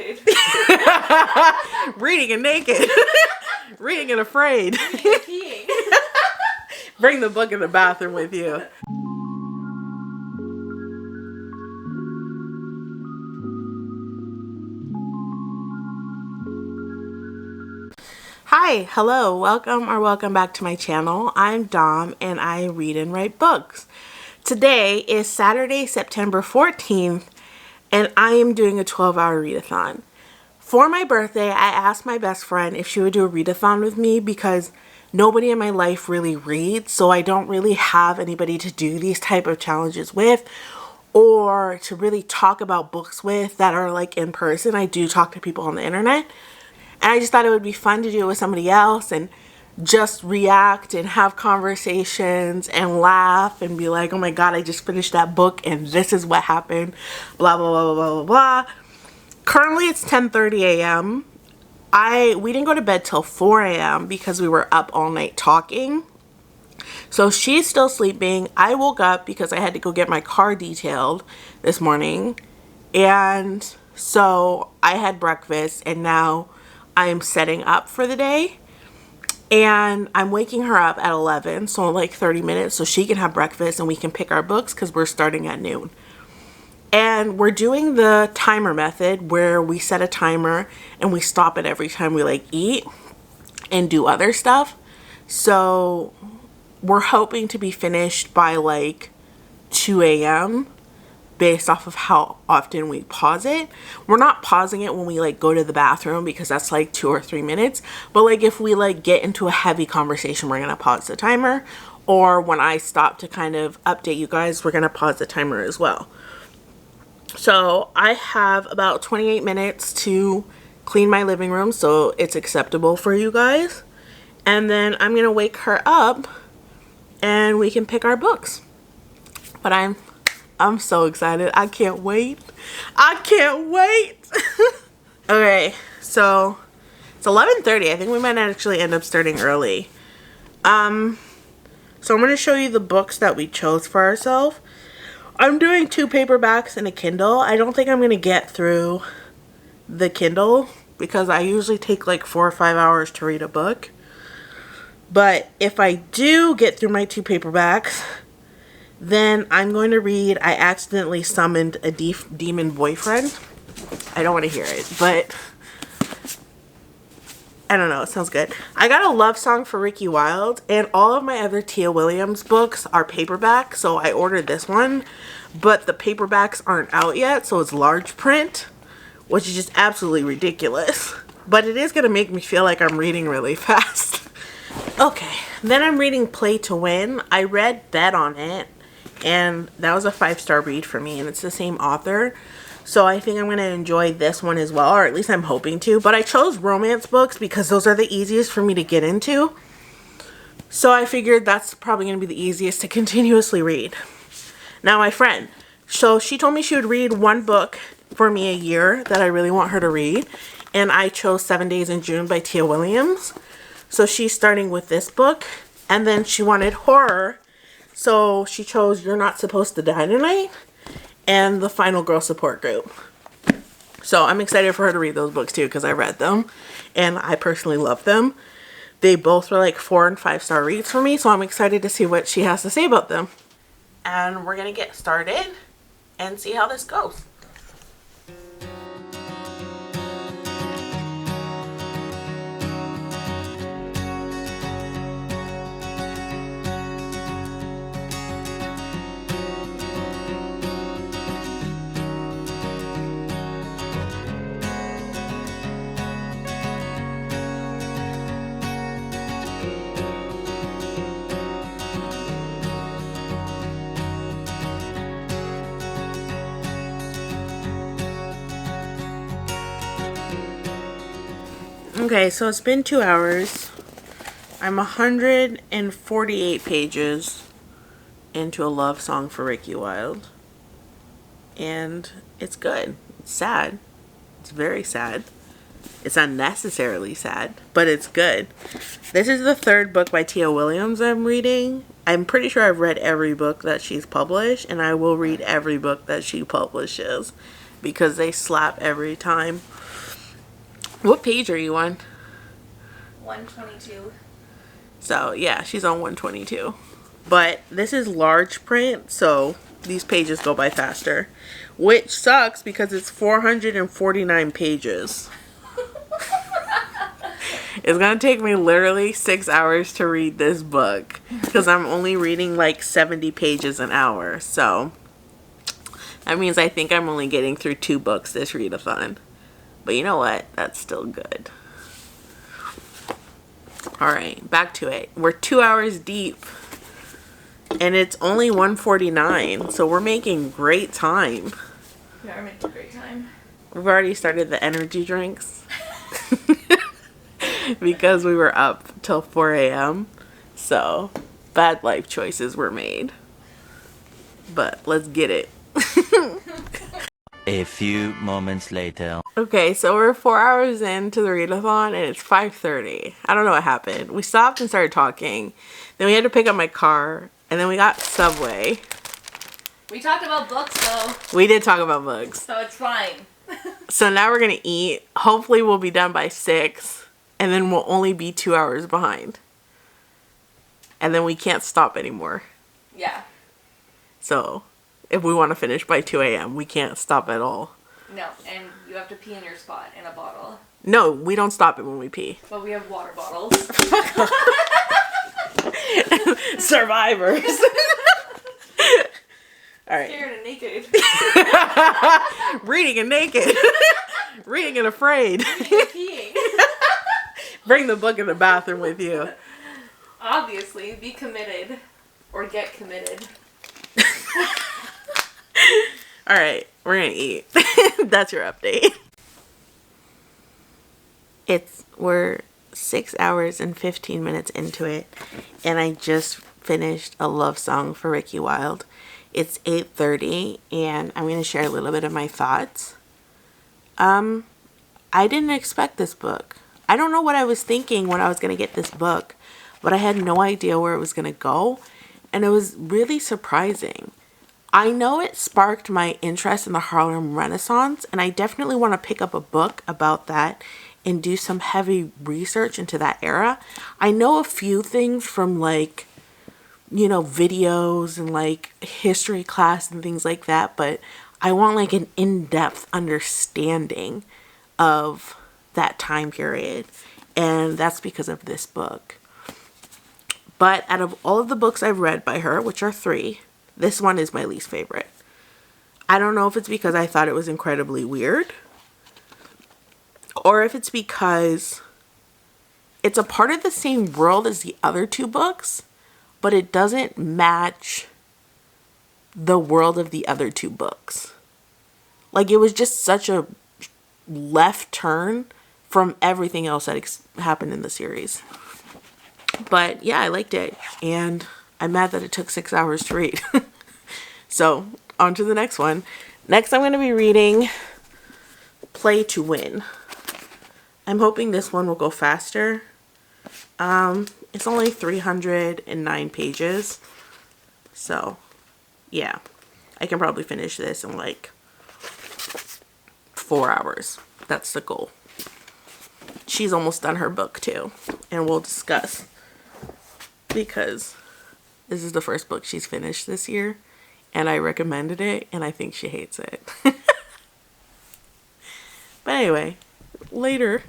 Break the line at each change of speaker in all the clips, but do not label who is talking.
naked.
Reading and naked. Reading and afraid.
Reading and peeing.
Bring the book in the bathroom with you. Hi, hello, welcome back to my channel. I'm Dom and I read and write books. Today is Saturday, September 14th, and I am doing a 12-hour readathon. For my birthday, I asked my best friend if she would do a readathon with me because nobody in my life really reads, so I don't really have anybody to do these type of challenges with or to really talk about books with that are like in person. I do talk to people on the internet. And I just thought it would be fun to do it with somebody else and just react and have conversations and laugh and be like, oh my god, I just finished that book and this is what happened, blah, blah, blah, blah, blah, blah. Currently it's 10:30 a.m. We didn't go to bed till 4 a.m. because we were up all night talking. So she's still sleeping. I woke up because I had to go get my car detailed this morning. And so I had breakfast and now I'm setting up for the day, and I'm waking her up at 11, so in like 30 minutes, so she can have breakfast and we can pick our books because we're starting at noon. And we're doing the timer method where we set a timer and we stop it every time we like eat and do other stuff. So we're hoping to be finished by like 2 a.m. based off of how often we pause it. We're not pausing it when we like go to the bathroom because that's like 2 or 3 minutes, but like if we like get into a heavy conversation, we're gonna pause the timer, or when I stop to kind of update you guys, we're gonna pause the timer as well. So I have about 28 minutes to clean my living room so it's acceptable for you guys, and then I'm gonna wake her up and we can pick our books. But I'm so excited. I can't wait. I can't wait. Okay, so it's 11:30. I think we might actually end up starting early. So I'm going to show you the books that we chose for ourselves. I'm doing 2 paperbacks and a Kindle. I don't think I'm going to get through the Kindle because I usually take like 4 or 5 hours to read a book. But if I do get through my 2 paperbacks, then I'm going to read I Accidentally Summoned a Demon Boyfriend. I don't want to hear it, but I don't know. It sounds good. I got a love song for Ricki Wilde, and all of my other Tia Williams books are paperback, so I ordered this one, but the paperbacks aren't out yet, so it's large print, which is just absolutely ridiculous. But it is going to make me feel like I'm reading really fast. Okay, then I'm reading Play to Win. I read Bet on It, and that was a 5-star read for me, and it's the same author, so I think I'm going to enjoy this one as well, or at least I'm hoping to. But I chose romance books because those are the easiest for me to get into, so I figured that's probably going to be the easiest to continuously read. Now my friend, so she told me she would read 1 book for me a year that I really want her to read, and I chose 7 Days in June by Tia Williams. So she's starting with this book, and then she wanted horror, so she chose You're Not Supposed to Die Tonight and The Final Girl Support Group. So I'm excited for her to read those books too because I read them and I personally love them. They both were like 4 and 5-star reads for me, so I'm excited to see what she has to say about them. And we're gonna get started and see how this goes. Okay, so it's been 2 hours. I'm 148 pages into a love song for Ricki Wilde. And it's good. It's sad. It's very sad. It's unnecessarily sad, but it's good. This is the 3rd book by Tia Williams I'm reading. I'm pretty sure I've read every book that she's published, and I will read every book that she publishes because they slap every time. What page are you on?
122.
So, yeah, she's on 122. But this is large print, so these pages go by faster. Which sucks because it's 449 pages. It's gonna take me literally 6 hours to read this book because I'm only reading like 70 pages an hour. So that means I think I'm only getting through 2 books this readathon. But you know what? That's still good. Alright, back to it. We're 2 hours deep. And it's only 1:49, so we're making great time.
We are making great time.
We've already started the energy drinks. Because we were up till 4 a.m. So, bad life choices were made. But let's get it.
A few moments later.
Okay, so we're 4 hours into the readathon and it's 5:30. I don't know what happened. We stopped and started talking. Then we had to pick up my car. And then we got Subway.
We talked about books though.
We did talk about books.
So it's fine.
So now we're going to eat. Hopefully we'll be done by 6. And then we'll only be 2 hours behind. And then we can't stop anymore.
Yeah.
So if we want to finish by 2 a.m., we can't stop at all.
No, and you have to pee in your spot in a bottle.
No, we don't stop it when we pee.
But we have water bottles.
Survivors. All right.
Scared and naked.
Reading and naked. Reading and afraid.
Peeing.
Bring the book in the bathroom with you.
Obviously, be committed or get committed.
All right, we're gonna eat. That's your update. We're 6 hours and 15 minutes into it, and I just finished a love song for Ricki Wilde. It's 8:30, and I'm gonna share a little bit of my thoughts. I didn't expect this book. I don't know what I was thinking when I was gonna get this book, but I had no idea where it was gonna go, and it was really surprising. I know it sparked my interest in the Harlem Renaissance, and I definitely want to pick up a book about that and do some heavy research into that era. I know a few things from like, you know, videos and like history class and things like that, but I want like an in-depth understanding of that time period, and that's because of this book. But out of all of the books I've read by her, which are 3, this one is my least favorite. I don't know if it's because I thought it was incredibly weird, or if it's because it's a part of the same world as the other 2 books, but it doesn't match the world of the other 2 books. Like, it was just such a left turn from everything else that happened in the series. But yeah, I liked it, and I'm mad that it took 6 hours to read. So, on to the next one. Next, I'm going to be reading Play to Win. I'm hoping this one will go faster. It's only 309 pages. So, yeah. I can probably finish this in like 4 hours. That's the goal. She's almost done her book too. And we'll discuss. Because this is the first book she's finished this year. And I recommended it, and I think she hates it. But anyway, later.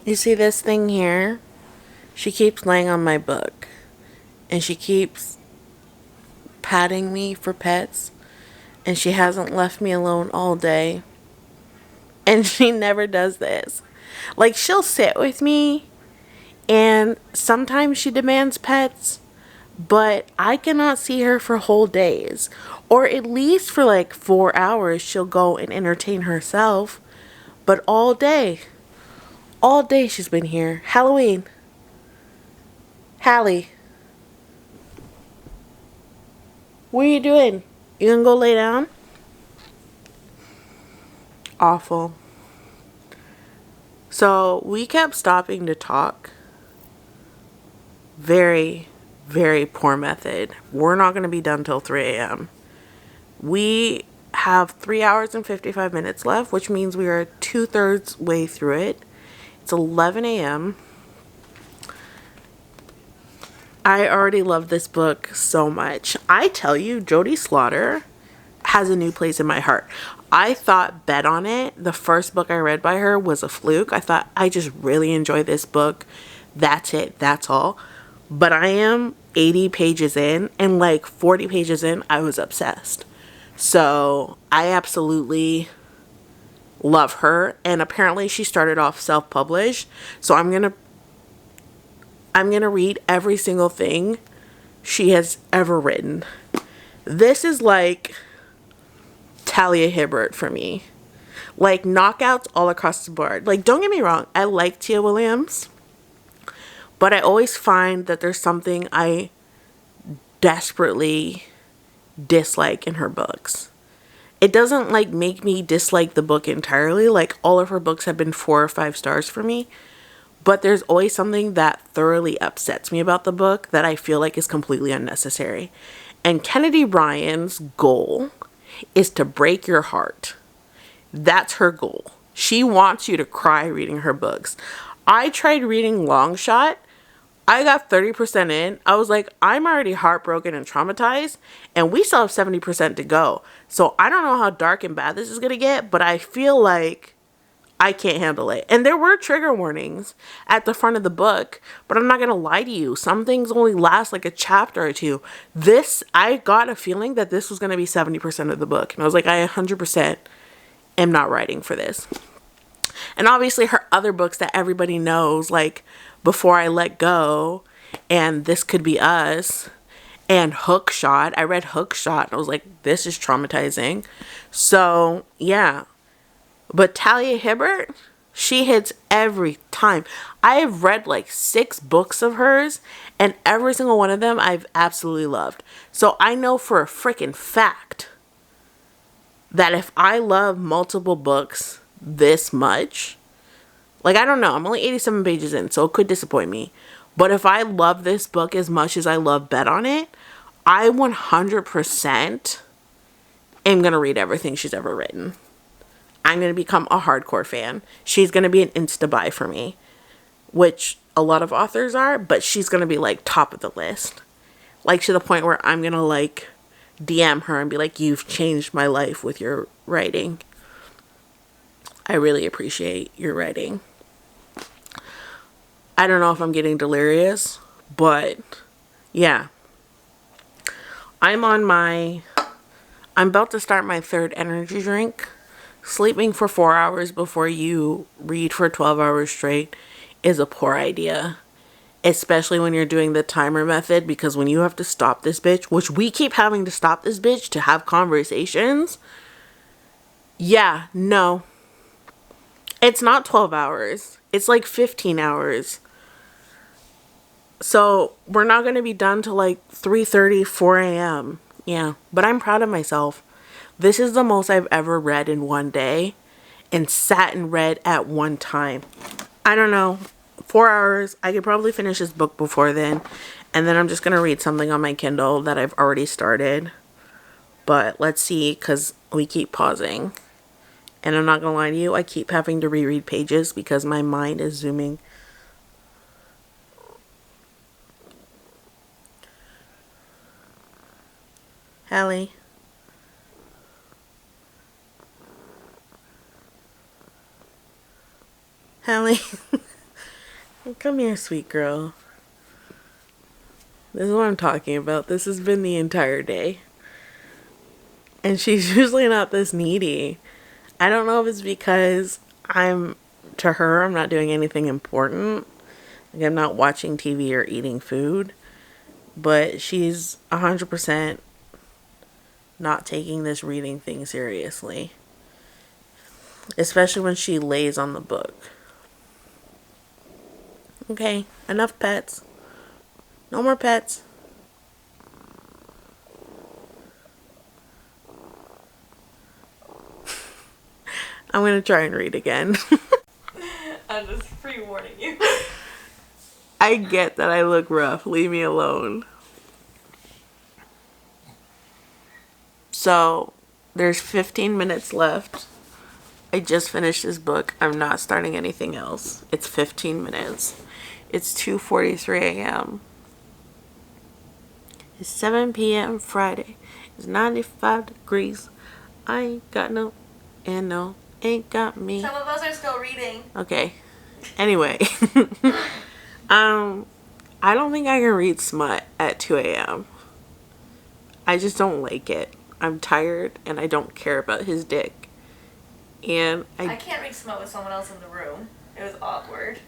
You see this thing here? She keeps laying on my book. And she keeps patting me for pets. And she hasn't left me alone all day. And she never does this. Like, she'll sit with me. And sometimes she demands pets. But I cannot see her for whole days. Or at least for like 4 hours she'll go and entertain herself. But all day she's been here. Halloween. Hallie. What are you doing? You gonna go lay down? Awful. So we kept stopping to talk. Very, very poor method. We're not going to be done till 3 a.m. We have 3 hours and 55 minutes left, which means we are 2/3 way through it. It's 11 a.m. I already love this book so much. I tell you, Jodie Slaughter has a new place in my heart. I thought Bet on It, the first book I read by her, was a fluke. I thought, I just really enjoy this book. That's it. That's all. But I am 80 pages in, and like 40 pages in, I was obsessed. So I absolutely love her. And apparently she started off self-published. So I'm gonna read every single thing she has ever written. This is like Talia Hibbert for me. Like knockouts all across the board. Like, don't get me wrong, I like Tia Williams, but I always find that there's something I desperately dislike in her books. It doesn't like make me dislike the book entirely. Like, all of her books have been 4 or 5 stars for me. But there's always something that thoroughly upsets me about the book that I feel like is completely unnecessary. And Kennedy Ryan's goal is to break your heart. That's her goal. She wants you to cry reading her books. I tried reading Long Shot. I got 30% in. I was like, I'm already heartbroken and traumatized, and we still have 70% to go. So I don't know how dark and bad this is going to get, but I feel like I can't handle it. And there were trigger warnings at the front of the book, but I'm not going to lie to you. Some things only last like a chapter or two. This, I got a feeling that this was going to be 70% of the book. And I was like, I 100% am not writing for this. And obviously her other books that everybody knows, like Before I Let Go and This Could Be Us and Hook Shot. I read Hook Shot and I was like, this is traumatizing. So yeah. But Talia Hibbert, she hits every time. I have read like 6 books of hers, and every single one of them I've absolutely loved. So I know for a freaking fact that if I love multiple books this much, like, I don't know, I'm only 87 pages in, so it could disappoint me. But if I love this book as much as I love Bet on It, I 100% am going to read everything she's ever written. I'm going to become a hardcore fan. She's going to be an insta-buy for me, which a lot of authors are, but she's going to be like top of the list. Like, to the point where I'm going to like DM her and be like, you've changed my life with your writing. I really appreciate your writing. I don't know if I'm getting delirious, but yeah. I'm about to start my 3rd energy drink. Sleeping for 4 hours before you read for 12 hours straight is a poor idea. Especially when you're doing the timer method, because when you have to stop this bitch, which we keep having to stop this bitch to have conversations. Yeah, no. It's not 12 hours. It's like 15 hours. So we're not going to be done till like 3:30, 4 a.m. Yeah, but I'm proud of myself. This is the most I've ever read in one day and sat and read at one time. I don't know. 4 hours. I could probably finish this book before then. And then I'm just going to read something on my Kindle that I've already started. But let's see, because we keep pausing. And I'm not going to lie to you, I keep having to reread pages because my mind is zooming. Hallie. Hallie. Come here, sweet girl. This is what I'm talking about. This has been the entire day. And she's usually not this needy. I don't know if it's because to her, I'm not doing anything important. Like, I'm not watching TV or eating food. But she's 100% not taking this reading thing seriously. Especially when she lays on the book. Okay, enough pets. No more pets. I'm gonna try and read again.
I'm just pre-warning you.
I get that I look rough. Leave me alone. So, there's 15 minutes left. I just finished this book. I'm not starting anything else. It's 15 minutes. It's 2:43 a.m. It's 7 p.m. Friday. It's 95 degrees. I ain't got no, and no, ain't got me.
Some of us are still reading.
Okay. Anyway. I don't think I can read smut at 2 a.m. I just don't like it. I'm tired and I don't care about his dick. And
I can't read smut with someone else in the room. It was awkward.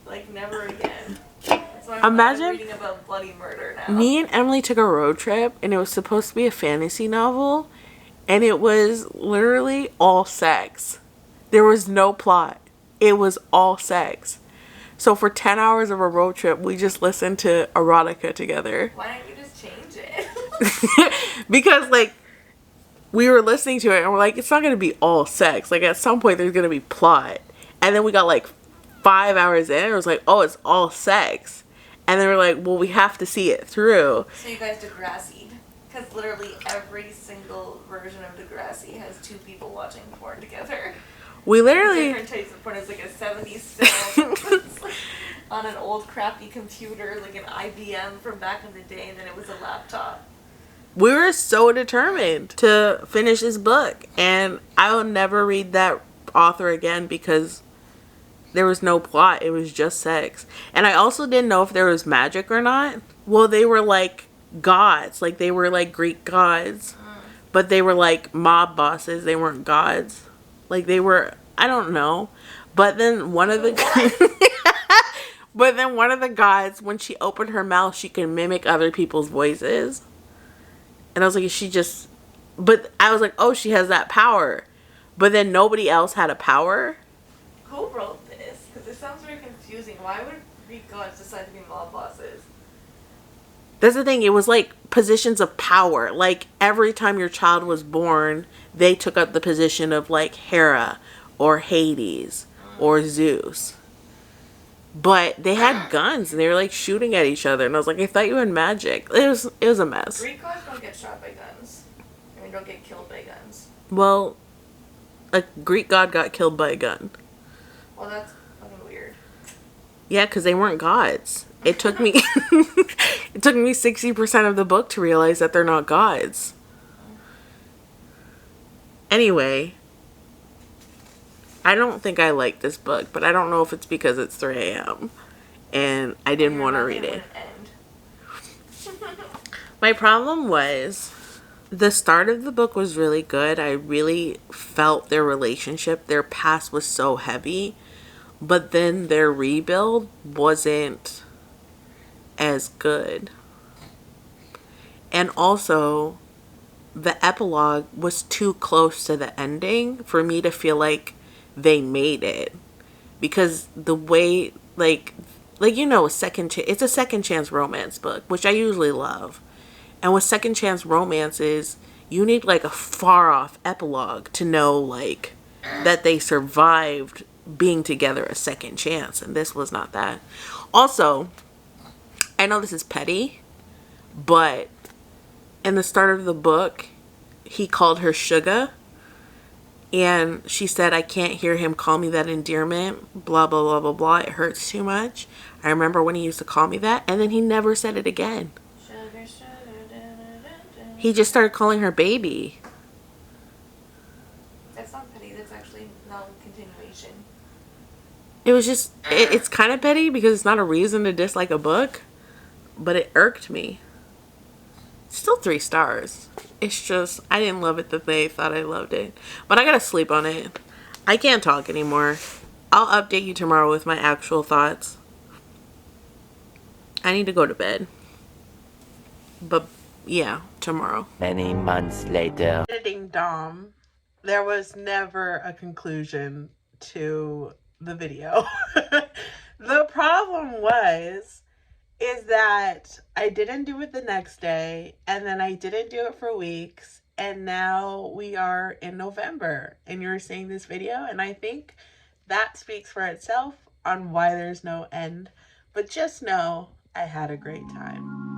Like, never again. So I'm reading about bloody murder now.
Me and Emily took a road trip and it was supposed to be a fantasy novel and it was literally all sex. There was no plot. It was all sex. So for 10 hours of a road trip, we just listened to erotica together.
Why don't you just change it?
Because, like, we were listening to it and we're like, it's not going to be all sex. Like, at some point, there's going to be plot. And then we got, like, 5 hours in and it was like, oh, it's all sex. And then we're like, well, we have to see it through.
So you guys Degrassi'd. Because literally every single version of Degrassi has two people watching porn together.
We literally...
Different types of porn. It's like a 70s film. Like on an old crappy computer, like an IBM from back in the day, and then it was a laptop.
We were so determined to finish this book. And I will never read that author again because there was no plot. It was just sex. And I also didn't know if there was magic or not. Well, they were like gods. Like, they were like Greek gods. But they were like mob bosses. They weren't gods. Like, they were, I don't know. But then one of the gods, when she opened her mouth, she could mimic other people's voices. And I was like, is she just... But I was like, oh, she has that power. But then nobody else had a power.
Who wrote this? Because it sounds very confusing. Why would Greek gods decide to be mob bosses?
That's the thing. It was like positions of power. Like, every time your child was born, they took up the position of like Hera or Hades or Zeus. But they had guns and they were like shooting at each other. And I was like, I thought you had magic. It was a mess.
Greek gods don't get shot by guns. I mean, don't get killed by guns.
Well, a Greek god got killed by a gun.
Well, that's fucking weird.
Yeah, because they weren't gods. It took me 60% of the book to realize that they're not gods. Anyway, I don't think I like this book, but I don't know if it's because it's 3 a.m. and I didn't want to read it. My problem was the start of the book was really good. I really felt their relationship. Their past was so heavy, but then their rebuild wasn't as good. And also, the epilogue was too close to the ending for me to feel like they made it. Because the way, like you know, it's a second chance romance book, which I usually love. And with second chance romances, you need like a far off epilogue to know like that they survived being together a second chance. And this was not that. Also, I know this is petty, but in the start of the book, he called her Sugar. And she said, I can't hear him call me that endearment, blah, blah, blah, blah, blah. It hurts too much. I remember when he used to call me that. And then he never said it again.
Sugar, sugar, da, da, da, da.
He just started calling her baby.
That's not petty. That's actually not a continuation.
It was just, it's kind of petty because it's not a reason to dislike a book. But it irked me. Still 3 stars. It's just, I didn't love it that they thought I loved it. But I gotta sleep on it. I can't talk anymore. I'll update you tomorrow with my actual thoughts. I need to go to bed. But yeah, tomorrow.
Many months later.
Editing Dom. There was never a conclusion to the video. The problem is that I didn't do it the next day, and then I didn't do it for weeks, and now we are in November and you're seeing this video, and I think that speaks for itself on why there's no end. But just know I had a great time.